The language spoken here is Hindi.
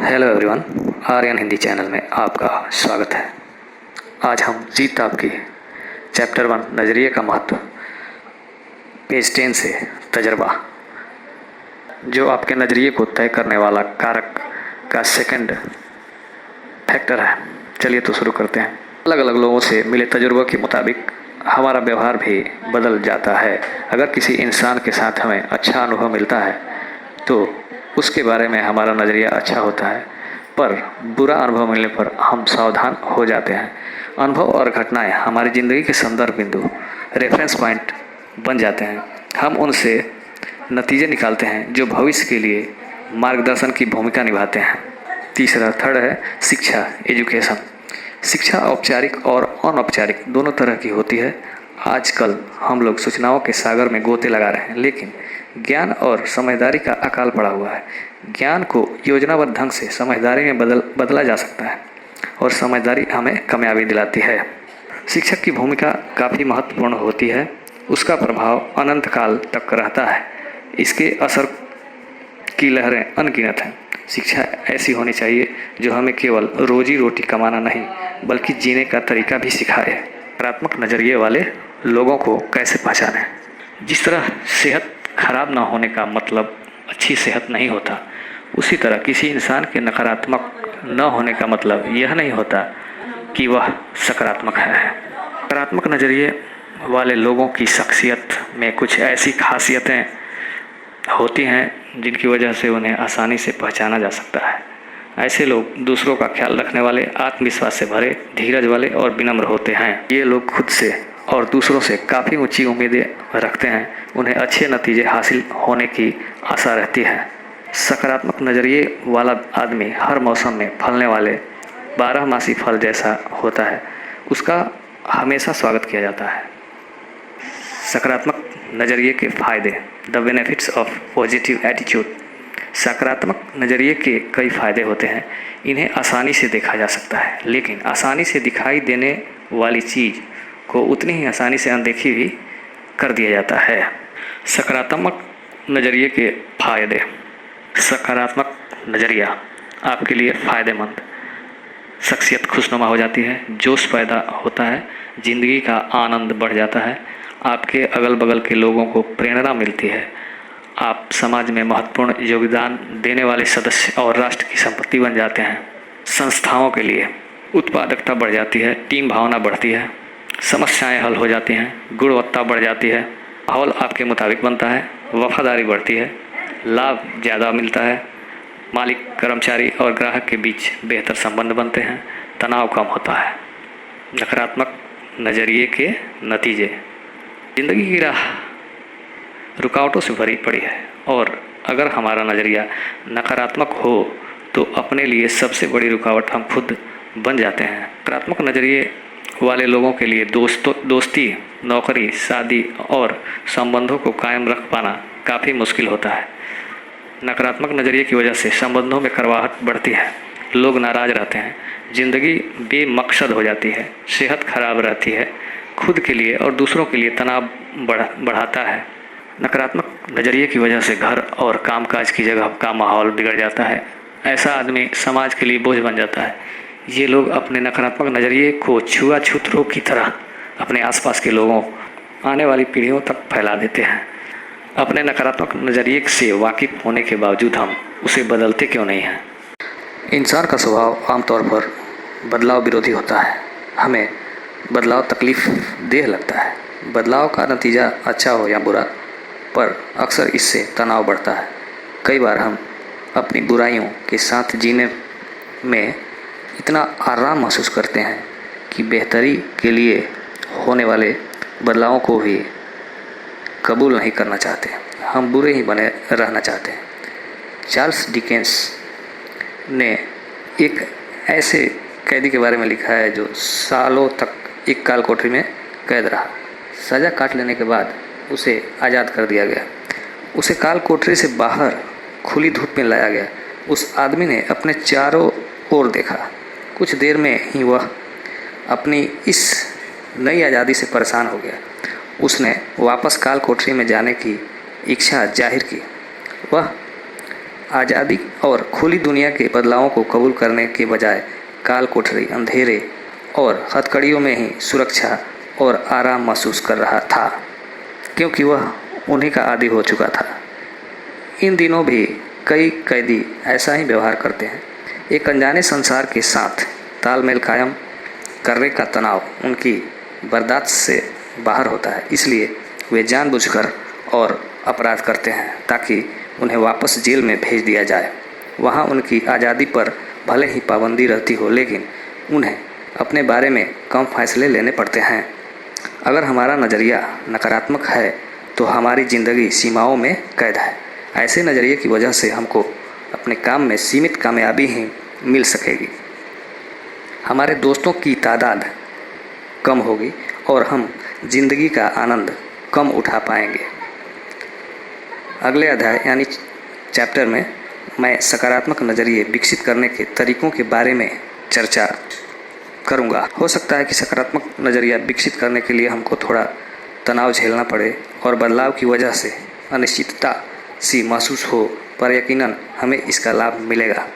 Hello everyone, Aryan Hindi channel में आपका स्वागत है। आज हम जीत आपकी चैप्टर 1 नज़रिए का महत्व पेज 10 से तजर्बा, जो आपके नज़रिए को तय करने वाला कारक का सेकंड फैक्टर है। चलिए तो शुरू करते हैं। अलग अलग लोगों से मिले तजुर्बों के मुताबिक हमारा व्यवहार भी बदल जाता है। अगर किसी इंसान के साथ हमें अच्छा अनुभव मिलता है तो उसके बारे में हमारा नज़रिया अच्छा होता है, पर बुरा अनुभव मिलने पर हम सावधान हो जाते हैं। अनुभव और घटनाएं हमारी ज़िंदगी के संदर्भ बिंदु, रेफरेंस पॉइंट बन जाते हैं। हम उनसे नतीजे निकालते हैं जो भविष्य के लिए मार्गदर्शन की भूमिका निभाते हैं। थर्ड है शिक्षा, एजुकेशन। शिक्षा औपचारिक और अनौपचारिक दोनों तरह की होती है। आजकल हम लोग सूचनाओं के सागर में गोते लगा रहे हैं, लेकिन ज्ञान और समझदारी का अकाल पड़ा हुआ है। ज्ञान को योजनाबद्ध ढंग से समझदारी में बदला जा सकता है और समझदारी हमें कामयाबी दिलाती है। शिक्षक की भूमिका काफ़ी महत्वपूर्ण होती है। उसका प्रभाव अनंत काल तक रहता है। इसके असर की लहरें अनगिनत हैं। शिक्षा ऐसी होनी चाहिए जो हमें केवल रोजी रोटी कमाना नहीं, बल्कि जीने का तरीका भी सिखाए। सकारात्मक नज़रिए वाले लोगों को कैसे पहचानें? जिस तरह सेहत खराब ना होने का मतलब अच्छी सेहत नहीं होता, उसी तरह किसी इंसान के नकारात्मक न होने का मतलब यह नहीं होता कि वह सकारात्मक है। सकारात्मक नज़रिए वाले लोगों की शख्सियत में कुछ ऐसी खासियतें होती हैं जिनकी वजह से उन्हें आसानी से पहचाना जा सकता है। ऐसे लोग दूसरों का ख्याल रखने वाले, आत्मविश्वास से भरे, धीरज वाले और विनम्र होते हैं। ये लोग खुद से और दूसरों से काफ़ी ऊंची उम्मीदें रखते हैं। उन्हें अच्छे नतीजे हासिल होने की आशा रहती है। सकारात्मक नज़रिए वाला आदमी हर मौसम में फलने वाले 12मासी फल जैसा होता है। उसका हमेशा स्वागत किया जाता है। सकारात्मक नज़रिए के फ़ायदे, the benefits of positive attitude. सकारात्मक नज़रिए के कई फ़ायदे होते हैं। इन्हें आसानी से देखा जा सकता है, लेकिन आसानी से दिखाई देने वाली चीज़ को उतनी ही आसानी से अनदेखी भी कर दिया जाता है। सकारात्मक नज़रिए के फ़ायदे। सकारात्मक नज़रिया आपके लिए फ़ायदेमंद। शख्सियत खुशनुमा हो जाती है, जोश पैदा होता है, ज़िंदगी का आनंद बढ़ जाता है, आपके अगल बगल के लोगों को प्रेरणा मिलती है, आप समाज में महत्वपूर्ण योगदान देने वाले सदस्य और राष्ट्र की संपत्ति बन जाते हैं। संस्थाओं के लिए उत्पादकता बढ़ जाती है, टीम भावना बढ़ती है, समस्याएं हल हो जाती हैं, गुणवत्ता बढ़ जाती है, माहौल आपके मुताबिक बनता है, वफादारी बढ़ती है, लाभ ज़्यादा मिलता है, मालिक, कर्मचारी और ग्राहक के बीच बेहतर संबंध बनते हैं, तनाव कम होता है। नकारात्मक नज़रिए के नतीजे। ज़िंदगी की राह रुकावटों से भरी पड़ी है, और अगर हमारा नज़रिया नकारात्मक हो तो अपने लिए सबसे बड़ी रुकावट हम खुद बन जाते हैं। नकारात्मक नज़रिए वाले लोगों के लिए दोस्ती, नौकरी, शादी और संबंधों को कायम रख पाना काफ़ी मुश्किल होता है। नकारात्मक नज़रिए की वजह से संबंधों में कड़वाहट बढ़ती है, लोग नाराज़ रहते हैं, ज़िंदगी बेमकसद हो जाती है, सेहत खराब रहती है, खुद के लिए और दूसरों के लिए तनाव बढ़ाता है। नकारात्मक नज़रिए की वजह से घर और कामकाज की जगह का माहौल बिगड़ जाता है। ऐसा आदमी समाज के लिए बोझ बन जाता है। ये लोग अपने नकारात्मक नज़रिए को छुआछूत रोग की तरह अपने आसपास के लोगों, आने वाली पीढ़ियों तक फैला देते हैं। अपने नकारात्मक नज़रिए से वाकिफ़ होने के बावजूद हम उसे बदलते क्यों नहीं हैं? इंसान का स्वभाव आमतौर पर बदलाव विरोधी होता है। हमें बदलाव तकलीफ देह लगता है। बदलाव का नतीजा अच्छा हो या बुरा, पर अक्सर इससे तनाव बढ़ता है। कई बार हम अपनी बुराइयों के साथ जीने में इतना आराम महसूस करते हैं कि बेहतरी के लिए होने वाले बदलावों को भी कबूल नहीं करना चाहते। हम बुरे ही बने रहना चाहते हैं। चार्ल्स डिकेंस ने एक ऐसे कैदी के बारे में लिखा है जो सालों तक एक काल कोठरी में कैद रहा। सज़ा काट लेने के बाद उसे आज़ाद कर दिया गया। उसे काल कोठरी से बाहर खुली धूप में लाया गया। उस आदमी ने अपने चारों ओर देखा। कुछ देर में ही वह अपनी इस नई आज़ादी से परेशान हो गया। उसने वापस काल कोठरी में जाने की इच्छा जाहिर की। वह आज़ादी और खुली दुनिया के बदलावों को कबूल करने के बजाय काल कोठरी, अंधेरे और हथकड़ियों में ही सुरक्षा और आराम महसूस कर रहा था, क्योंकि वह उन्हीं का आदी हो चुका था। इन दिनों भी कई कैदी ऐसा ही व्यवहार करते हैं। एक अनजाने संसार के साथ तालमेल कायम करने का तनाव उनकी बर्दाश्त से बाहर होता है, इसलिए वे जानबूझकर और अपराध करते हैं ताकि उन्हें वापस जेल में भेज दिया जाए। वहाँ उनकी आज़ादी पर भले ही पाबंदी रहती हो, लेकिन उन्हें अपने बारे में कम फैसले लेने पड़ते हैं। अगर हमारा नज़रिया नकारात्मक है तो हमारी ज़िंदगी सीमाओं में कैद है। ऐसे नज़रिए की वजह से हमको अपने काम में सीमित कामयाबी ही मिल सकेगी, हमारे दोस्तों की तादाद कम होगी और हम जिंदगी का आनंद कम उठा पाएंगे। अगले अध्याय यानी चैप्टर में मैं सकारात्मक नज़रिए विकसित करने के तरीकों के बारे में चर्चा करूंगा। हो सकता है कि सकारात्मक नज़रिया विकसित करने के लिए हमको थोड़ा तनाव झेलना पड़े और बदलाव की वजह से अनिश्चितता सी महसूस हो, पर यकीनन हमें इसका लाभ मिलेगा।